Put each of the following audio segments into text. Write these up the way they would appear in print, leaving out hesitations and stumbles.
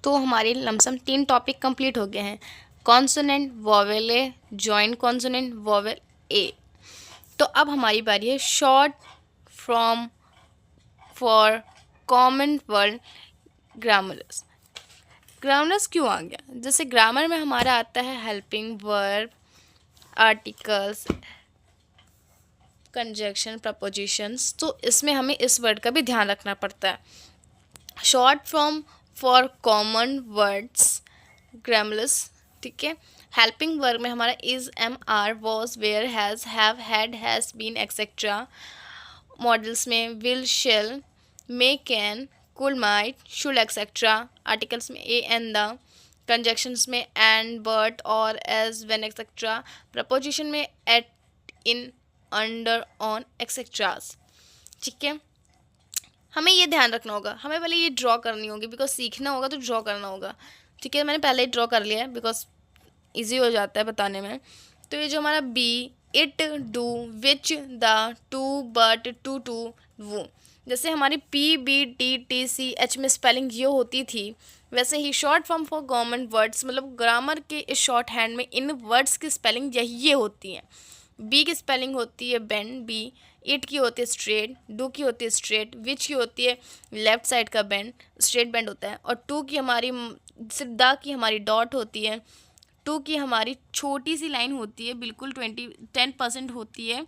तो हमारे lump sum 3 topic complete हो गए हैं। कॉन्सोनेंट, वोवेल ए, जॉइंट कॉन्सोनेंट, वोवेल ए। तो अब हमारी बारी है short from for common word grammars. Grammars क्यों आ गया? जैसे ग्रामर में हमारा आता है helping verb, articles, conjunction, propositions. तो इसमें हमें इस वर्ड का भी ध्यान रखना पड़ता है। Short form for common words grammars, ठीक है। हेल्पिंग वर्ब में हमारा is, am, are, was, were, has, have, had, has been, etcetera. Models में will, shall, may, can, could, might, should, etcetera. Articles में ए, एंड, द। कंजक्शंस में and, but, or, as, when, etcetera. Preposition में at, in, under, on, etceteras. ठीक है, हमें ये ध्यान रखना होगा। हमें पहले ये ड्रॉ करनी होगी, बिकॉज सीखना होगा तो ड्रॉ करना होगा। ठीक है, मैंने पहले ही ड्रॉ कर लिया है बिकॉज ईजी हो जाता है बताने में। तो ये जो हमारा be, it, do, which, the, to, but, to, वो, जैसे हमारी P, B, T, T, C, H में स्पेलिंग ये होती थी, वैसे ही short form for government words मतलब ग्रामर के इस शॉर्ट हैंड में इन वर्ड्स की स्पेलिंग ये होती हैं। बी की स्पेलिंग होती है बेंड, बी। इट की होती है स्ट्रेट, डू की होती है स्ट्रेट, विच की होती है लेफ्ट साइड का बेंड, स्ट्रेट बेंड होता है। और टू की हमारी द की हमारी डॉट होती है। टू की हमारी छोटी सी लाइन होती है, बिल्कुल 10% होती है।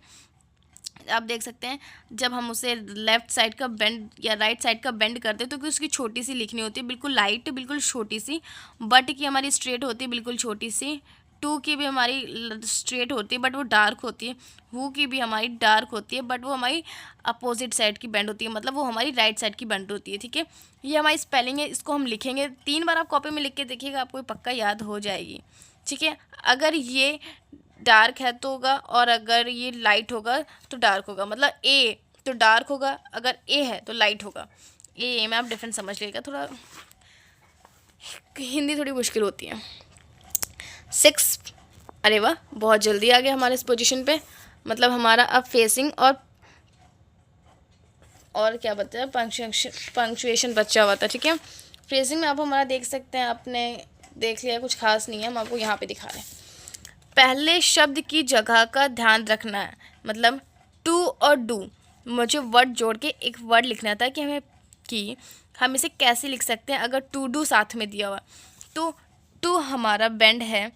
आप देख सकते हैं जब हम उसे लेफ़्ट साइड का बेंड या राइट साइड का बेंड करते हैं तो उसकी छोटी सी लिखनी होती है, बिल्कुल लाइट, बिल्कुल छोटी सी। बट की हमारी स्ट्रेट होती है, बिल्कुल छोटी सी। टू की भी हमारी स्ट्रेट होती है बट वो डार्क होती है। हु की भी हमारी डार्क होती है बट वो हमारी अपोजिट साइड की बेंड होती है, मतलब वो हमारी राइट साइड की बेंड होती है। ठीक है, ये हमारी स्पेलिंग है, इसको हम लिखेंगे 3 बार। आप कॉपी में लिख के देखिएगा, आपको पक्का याद हो जाएगी। ठीक है, अगर ये डार्क है तो होगा, और अगर ये लाइट होगा तो डार्क होगा। मतलब ए तो डार्क होगा, अगर ए है तो लाइट होगा। ए में आप डिफरेंस समझ लीजिएगा, थोड़ा हिंदी थोड़ी मुश्किल होती है। 6, अरे वाह, बहुत जल्दी आ गया हमारे इस पोजीशन पे। मतलब हमारा अब फेसिंग और क्या बचा है, पंक्चुएशन बचा हुआ था। ठीक है, फ्रेजिंग में आप हमारा देख सकते हैं, आपने देख लिया, कुछ खास नहीं है, हम आपको यहाँ पे दिखा रहे हैं। पहले शब्द की जगह का ध्यान रखना है, मतलब टू और डू, मुझे वर्ड जोड़ के एक वर्ड लिखना था कि हम इसे कैसे लिख सकते हैं अगर टू डू साथ में दिया हुआ। तो टू हमारा बेंड है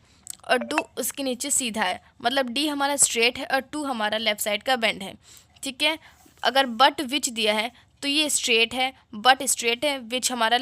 और डू उसके नीचे सीधा है, मतलब डी हमारा स्ट्रेट है और टू हमारा लेफ्ट साइड का बेंड है। ठीक है, अगर बट विच दिया है तो ये स्ट्रेट है, बट स्ट्रेट है, विच हमारा